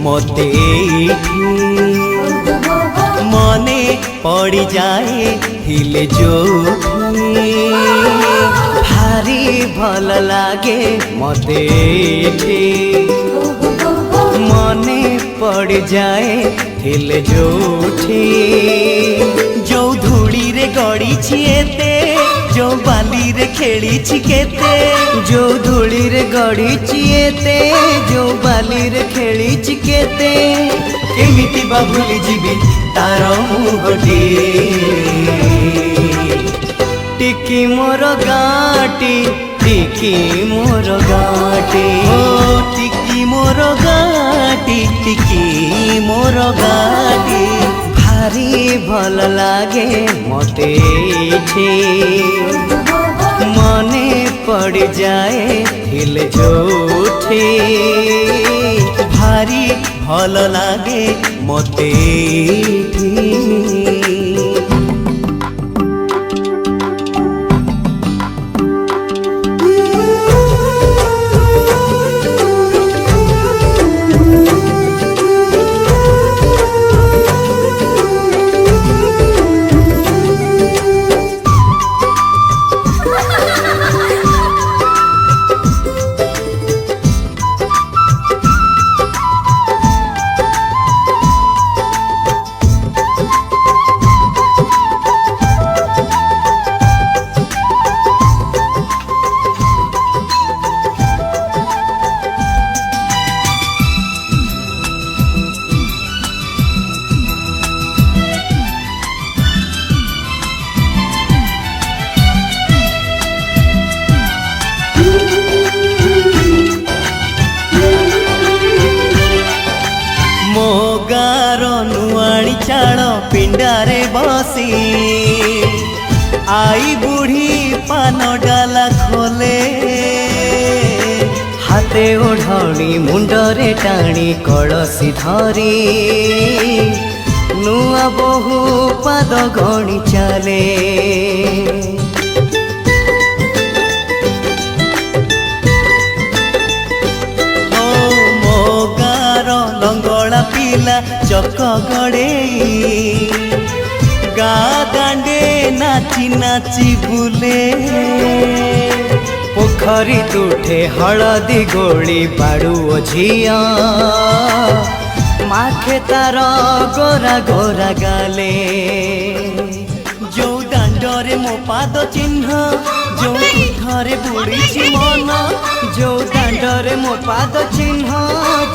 मोते मने पड़ जाए हिले जोठी भारी भल लागे मोते मने पड़ जाए हिले जोठी जो धूली रे गड़ी छिएते जो बाली रे खेली छिकेते जो धूली रे गड़ी छिएते जो बाली रे खेली छिकेते केमिति बा भूली जीवी तार मुहटी टिकी मोर गाटी टिकी मोर गाटी ओ टिकी मोर गाटी टिकी मोर गाटी भारी भल लागे मोते मने पड़ जाए हिल जोठी भारी भल लागे मोते नुआणी चाल पिंडारे बसी आई बुढ़ी पान डाला खोले हाथे ओढ़णी मुंडरे टाणी कलसी धरी नुआ बहु पाद गणी चले लंगड़ा पिला चक गड़े गा दांडे नाची नाची बुले पोखरी तुठे हलदी गोली बाड़ू झिया माखे तार गोरा गोरा गाले जो दांडरे मो पाद चिन्ह जो तुठरे बुड़ी मन जो दांडरे मो पाद चिन्ह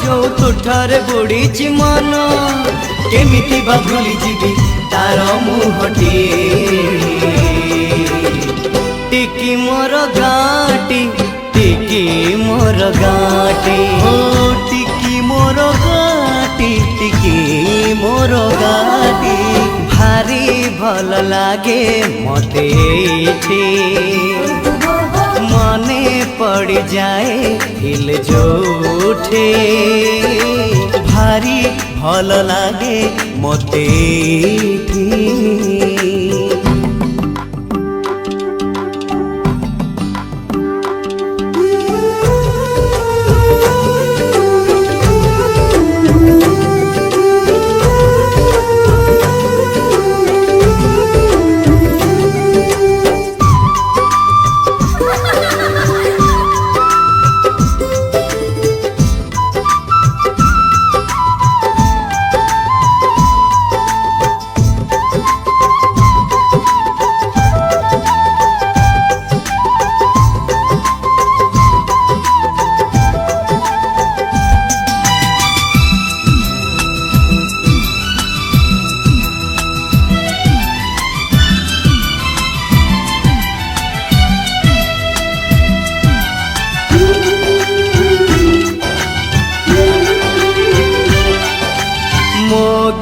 जो तुठरे बुड़ी मन केमिति बा भूली जीवी तार मुहटी टिकी मोर गाटी टिकी मोर गाटी ओ टिकी मोर गाटी टिकी मोर गाटी भारी भल लागे मोते मने पड़ जाए हिल जोठी भारी भल लागे मोते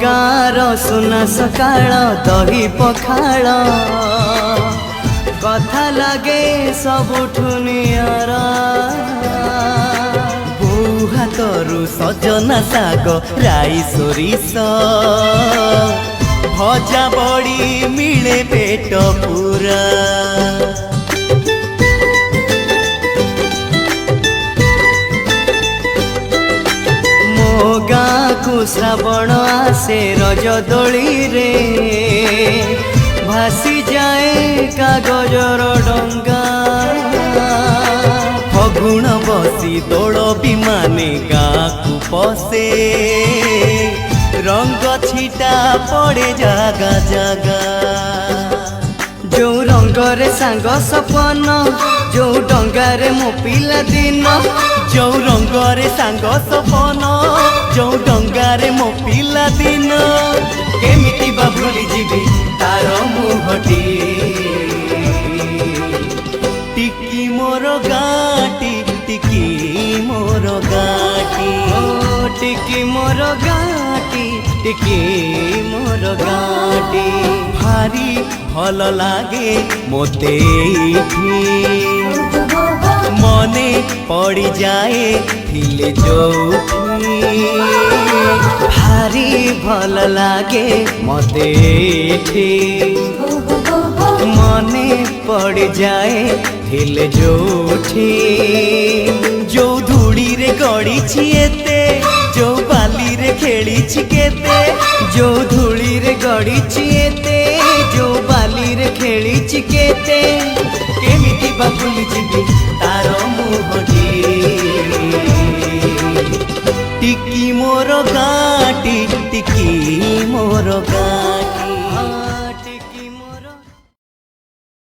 गाँर सुना सकाळ दही पखाळ कथा लगे सबुठु नियारा बोऊ हाथरू सजना साग राई सोरिष भजा बड़ी मिले पेट पूरा मो गाँ आगु श्रावण आसे रज दोली रे भासी जाए कागजर डंगा फगुण बसी दोल विमाने गाँकु पसे रंग छिटा पड़े जागा जागा जो रंगरे सांग सपन जो डंगारे मो पिला दिन जो रंगरे सांग सपन जो डंगारे मो पिला दिन केमिति बा भूली जीवी तार मुहटी टिकी मोर गाटी टिकी मोर गाटी टिकी मोर गाटी टिकी मोर गाटी भारी भल लागे मोते मने पड़ी जाए थिले जोठी भारी भल लागे मोते मने पड़ जाए थिले जोठी जो धूड़ी रे गड़ी छिएते जो बाली रे खेली छिकेते जो धूड़ी रे गड़ी छिएते जो बाली रे खेली छिकेते केमिति बा भूली जीवी तार मुहटी टिकी मोर गाटी टिकी मोर गाटी।